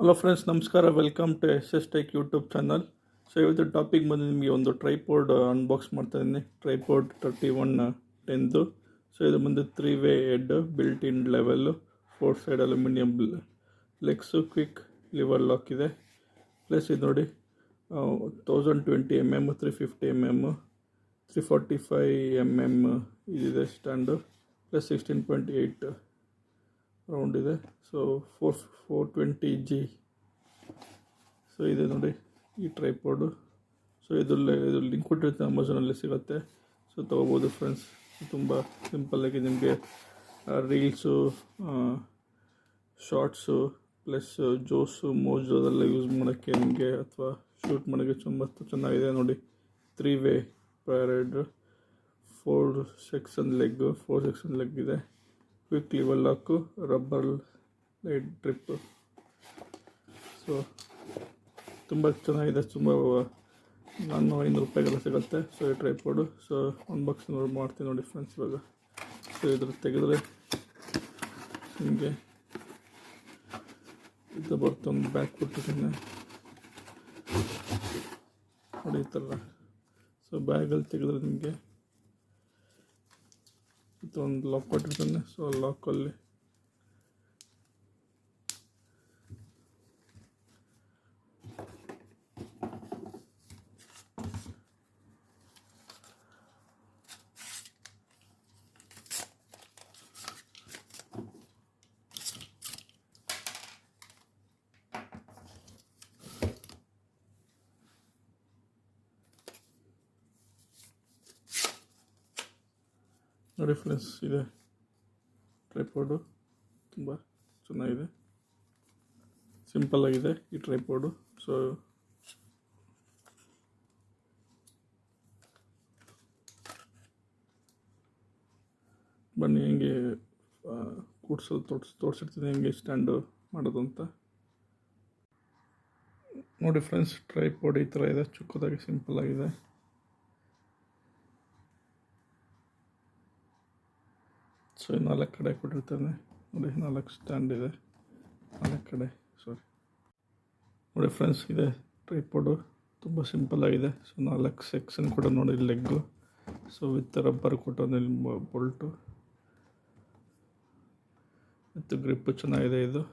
Hello friends, ನಮಸ್ಕಾರ. Welcome to S tech YouTube channel. So ಇವತ್ತು topic ಬಂದು ನಿಮಗೆ ಒಂದು ಟ್ರೈಪೋರ್ಡ್ ಅನ್ಬಾಕ್ಸ್ ಮಾಡ್ತಾಯಿದ್ದೀನಿ. ಟ್ರೈಪೋರ್ಡ್ 3110. ಸೊ ಇದು ಬಂದು 3-ವೇ head, built in level, 4 side aluminium legs, quick lever lock ಇದೆ. ಪ್ಲಸ್ ಇದು ನೋಡಿ 1020 mm, 350 mm, 345 mm ಇದಿದೆ ಸ್ಟ್ಯಾಂಡು. ಪ್ಲಸ್ 16.8 ರೌಂಡ್ ಇದೆ. So 420G. ಸೊ ಇದೆ ನೋಡಿ ಈ ಟ್ರೈಪೋರ್ಡು. ಸೊ ಇದು ಲಿಂಕ್ ಕೊಟ್ಟಿರುತ್ತೆ, ಅಮೆಝಾನಲ್ಲಿ ಸಿಗುತ್ತೆ. ಸೊ ತೊಗೋಬೋದು ಫ್ರೆಂಡ್ಸ್. ತುಂಬ ಸಿಂಪಲ್ಲಾಗಿ ನಿಮಗೆ ರೀಲ್ಸು, ಶಾರ್ಟ್ಸು, ಪ್ಲಸ್ ಜೋಸು, ಮೋಜೋದೆಲ್ಲ ಯೂಸ್ ಮಾಡೋಕ್ಕೆ ನಿಮಗೆ, ಅಥವಾ ಶೂಟ್ ಮಾಡೋಕ್ಕೆ ತುಂಬ ಚೆನ್ನಾಗಿದೆ ನೋಡಿ. 3-ವೇ ಪ್ಯಾರೆಡ್, 4 ಸೆಕ್ಷನ್ ಲೆಗ್ ಇದೆ. Quick lever lock, rubber light grip. So ತುಂಬ ಚೆನ್ನಾಗಿದೆ. ತುಂಬ $400 ಸಿಗುತ್ತೆ. ಸೊ ಈ ಟ್ರೈಪೋರ್ಡು. ಸೊ ಅನ್ಬಾಕ್ಸಿಂಗ್ ಮಾಡ್ತೀನಿ ನೋಡಿ ಫ್ರೆಂಡ್ಸ್ ಇವಾಗ. ಸೊ ಇದ್ರ ತೆಗೆದ್ರೆ ನಿಮಗೆ ಇದು ಬರುತ್ತೆ, ಒಂದು ಬ್ಯಾಗ್ ಕೊಟ್ಟಿದ್ದೀನಿ ನೋಡಿ ಈ ಥರ. ಸೊ ಬ್ಯಾಗಲ್ಲಿ ತೆಗೆದ್ರೆ ನಿಮಗೆ ಒಂದು ಲಾಕ್ ಕೊಟ್ಟಿರ್ತಾನೆ. ಸೊ ಲಾಕಲ್ಲಿ ನೋಡಿ ಫ್ರೆಂಡ್ಸ್, ಇದೆ ಟ್ರೈಪೋರ್ಡು. ತುಂಬ ಚೆನ್ನಾಗಿದೆ, ಸಿಂಪಲ್ಲಾಗಿದೆ ಈ ಟ್ರೈಪೋರ್ಡು. ಸೊ ಬನ್ನಿ ಹೆಂಗೆ ತೋರಿಸಿರ್ತೀನಿ ಹೆಂಗೆ ಸ್ಟ್ಯಾಂಡು ಮಾಡೋದು ಅಂತ. ನೋಡಿ ಫ್ರೆಂಡ್ಸ್, ಟ್ರೈಪೋರ್ಡ್ ಈ ಥರ ಇದೆ, ಚಿಕ್ಕದಾಗಿ ಸಿಂಪಲ್ಲಾಗಿದೆ. ಸೊ 4 ಕಡೆ ಕೊಟ್ಟಿರ್ತಾನೆ ನೋಡಿ, 4 ಸ್ಟ್ಯಾಂಡ್ ಇದೆ, 4 ಕಡೆ. ನೋಡಿ ಫ್ರೆಂಡ್ಸ್, ಇದೆ ಟ್ರೈಪೋರ್ಡು. ತುಂಬ ಸಿಂಪಲ್ಲಾಗಿದೆ. ಸೊ 4 ಸೆಕ್ಷನ್ ಕೂಡ ನೋಡಿ, ಲೆಗ್ಗು. ಸೊ ವಿತ್ ರಬ್ಬರ್ ಕೊಟ್ಟು ಬೋಲ್ಟು ಮತ್ತು ಗ್ರಿಪ್ಪು ಚೆನ್ನಾಗಿದೆ ಇದು.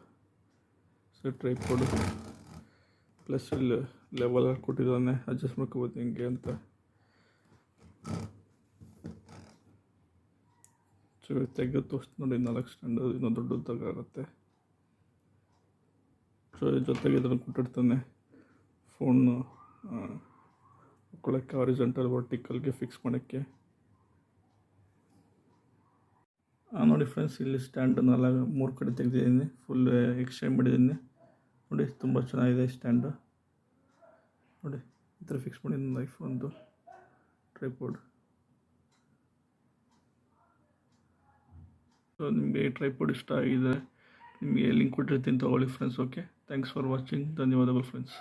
ಸೊ ಟ್ರೈಪೋರ್ಡು ಪ್ಲಸ್ ಇಲ್ಲಿ ಲೆವೆಲ್ ಕೊಟ್ಟಿದ್ದಾನೆ, ಅಡ್ಜಸ್ಟ್ ಮಾಡ್ಕೋಬೋದು ಹಿಂಗೆ ಅಂತ. ಸೊ ತೆಗೆದು ತೋರಿಸ್ತು ನೋಡಿ, 4 ಸ್ಟ್ಯಾಂಡು ಇನ್ನೂ ದೊಡ್ಡದಾಗುತ್ತೆ. ಸೊ ಇದ್ರ ಜೊತೆಗೆ ಇದನ್ನು ಕೊಟ್ಟಿರ್ತಾನೆ, ಫೋನು ಹಾಕ್ಕೊಳ್ಳೋಕ್ಕೆ, ಹಾರಿಜಾಂಟಲ್ ವರ್ಟಿಕಲ್ಗೆ ಫಿಕ್ಸ್ ಮಾಡೋಕ್ಕೆ. ನೋಡಿ ಫ್ರೆಂಡ್ಸ್, ಇಲ್ಲಿ ಸ್ಟ್ಯಾಂಡ್ 3 ಕಡೆ ತೆಗೆದಿದ್ದೀನಿ, ಫುಲ್ ಎಕ್ಸ್ಚೇಂಜ್ ಮಾಡಿದ್ದೀನಿ ನೋಡಿ. ತುಂಬ ಚೆನ್ನಾಗಿದೆ ಸ್ಟ್ಯಾಂಡು ನೋಡಿ. ಈ ಥರ ಫಿಕ್ಸ್ ಮಾಡಿದ್ದೀನಿ ಲೈಫ್ ಒಂದು ಟ್ರೈಪೋರ್ಡ್. ಸೊ ನಿಮಗೆ ಈ ಟ್ರೈಪೋರ್ಡ್ ಇಷ್ಟ ಆಗಿದೆ, ನಿಮಗೆ ಲಿಂಕ್ ಕೊಟ್ಟಿರ್ತೀನಿ, ತೊಗೊಳ್ಳಿ friends. Okay, thanks for watching. ಧನ್ಯವಾದಗಳು ಫ್ರೆಂಡ್ಸ್.